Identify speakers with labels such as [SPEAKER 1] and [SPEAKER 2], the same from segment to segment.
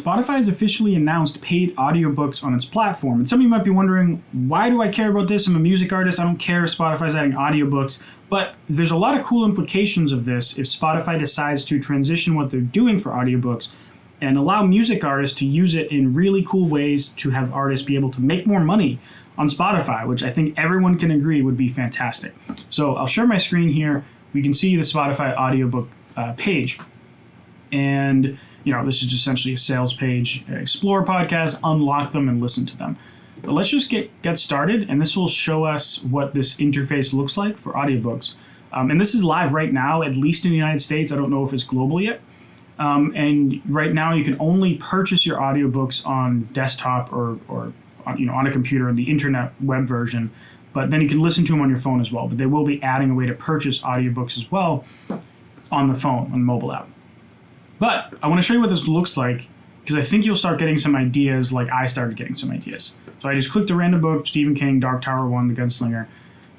[SPEAKER 1] Spotify has officially announced paid audiobooks on its platform. And some of you might be wondering, why do I care about this? I'm a music artist. I don't care if Spotify's adding audiobooks. But there's a lot of cool implications of this if Spotify decides to transition what they're doing for audiobooks and allow music artists to use it in really cool ways to have artists be able to make more money on Spotify, which I think everyone can agree would be fantastic. So I'll share my screen here. We can see the Spotify audiobook page. And this is essentially a sales page. Explore podcasts, unlock them, and listen to them. But let's just get started, and this will show us what this interface looks like for audiobooks. And this is live right now, at least in the United States. I don't know if it's global yet. And right now, you can only purchase your audiobooks on desktop or on a computer on the internet web version. But then you can listen to them on your phone as well. But they will be adding a way to purchase audiobooks as well on the phone, on the mobile app. But I want to show you what this looks like, because I think you'll start getting some ideas like I started getting some ideas. So I just clicked a random book, Stephen King, Dark Tower 1, The Gunslinger.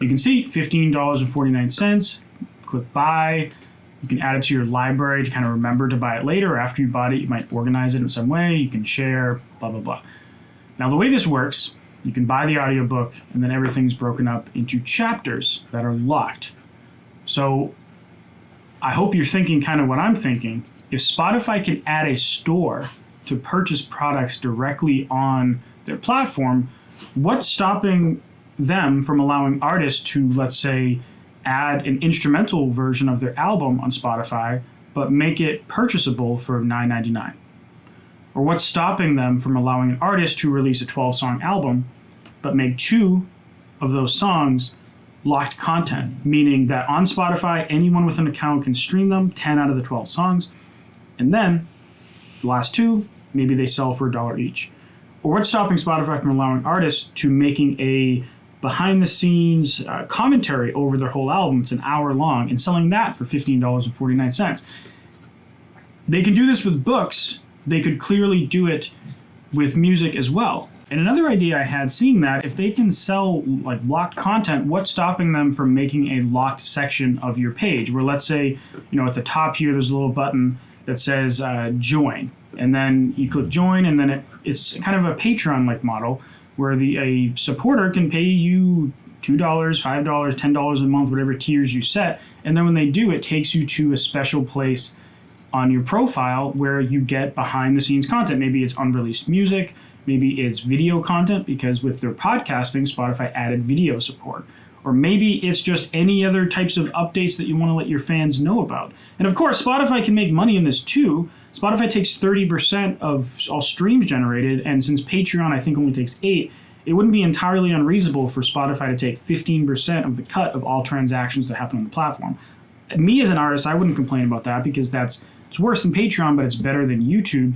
[SPEAKER 1] You can see $15.49. Click buy. You can add it to your library to kind of remember to buy it later, or after you bought it, you might organize it in some way. You can share, blah, blah, blah. Now, the way this works, you can buy the audiobook, and then everything's broken up into chapters that are locked. So I hope you're thinking kind of what I'm thinking. If Spotify can add a store to purchase products directly on their platform, what's stopping them from allowing artists to, let's say, add an instrumental version of their album on Spotify, but make it purchasable for $9.99? Or what's stopping them from allowing an artist to release a 12-song album, but make 2 of those songs locked content, meaning that on Spotify, anyone with an account can stream them, 10 out of the 12 songs, and then the last 2, maybe they sell for $1 each. Or what's stopping Spotify from allowing artists to making a behind-the-scenes commentary over their whole album? It's an hour long, and selling that for $15.49. They can do this with books. They could clearly do it with music as well. And another idea I had, seeing that if they can sell like locked content, what's stopping them from making a locked section of your page where, let's say, at the top here, there's a little button that says join, and then you click join, and then it's kind of a Patreon-like model where a supporter can pay you $2, $5, $10 a month, whatever tiers you set, and then when they do, it takes you to a special place on your profile where you get behind-the-scenes content. Maybe it's unreleased music. Maybe it's video content, because with their podcasting, Spotify added video support. Or maybe it's just any other types of updates that you want to let your fans know about. And of course, Spotify can make money in this too. Spotify takes 30% of all streams generated, and since Patreon, I think, only takes 8%, it wouldn't be entirely unreasonable for Spotify to take 15% of the cut of all transactions that happen on the platform. Me as an artist, I wouldn't complain about that, because it's worse than Patreon, but it's better than YouTube.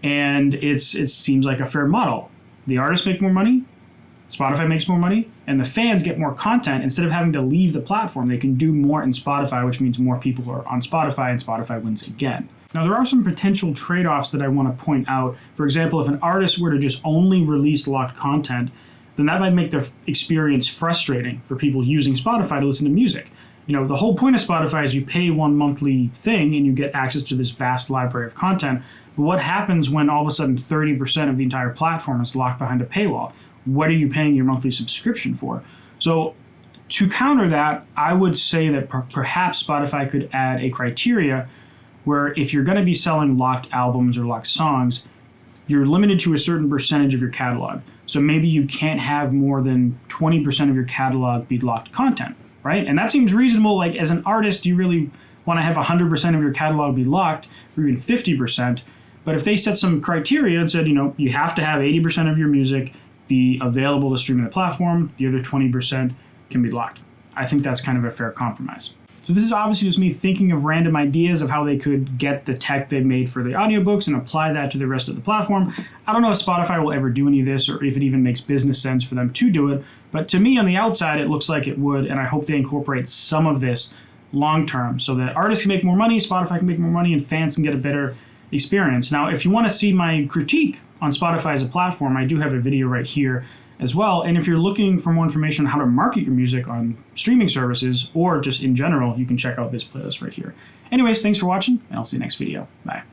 [SPEAKER 1] And it seems like a fair model. The artists make more money, Spotify makes more money, and the fans get more content. Instead of having to leave the platform, they can do more in Spotify, which means more people are on Spotify, and Spotify wins again. Now, there are some potential trade-offs that I want to point out. For example, if an artist were to just only release locked content, then that might make their experience frustrating for people using Spotify to listen to music. The whole point of Spotify is you pay one monthly thing and you get access to this vast library of content. But what happens when all of a sudden 30% of the entire platform is locked behind a paywall? What are you paying your monthly subscription for? So to counter that, I would say that perhaps Spotify could add a criteria where if you're going to be selling locked albums or locked songs, you're limited to a certain percentage of your catalog. So maybe you can't have more than 20% of your catalog be locked content, right? And that seems reasonable. Like, as an artist, you really want to have 100% of your catalog be locked, or even 50%. But if they set some criteria and said, you have to have 80% of your music be available to stream on the platform, the other 20% can be locked. I think that's kind of a fair compromise. So this is obviously just me thinking of random ideas of how they could get the tech they've made for the audiobooks and apply that to the rest of the platform. I don't know if Spotify will ever do any of this, or if it even makes business sense for them to do it. But to me, on the outside, it looks like it would, and I hope they incorporate some of this long term so that artists can make more money, Spotify can make more money, and fans can get a better experience. Now, if you want to see my critique on Spotify as a platform, I do have a video right here as well. And if you're looking for more information on how to market your music on streaming services or just in general, you can check out this playlist right here. Anyways, thanks for watching, and I'll see you next video. Bye.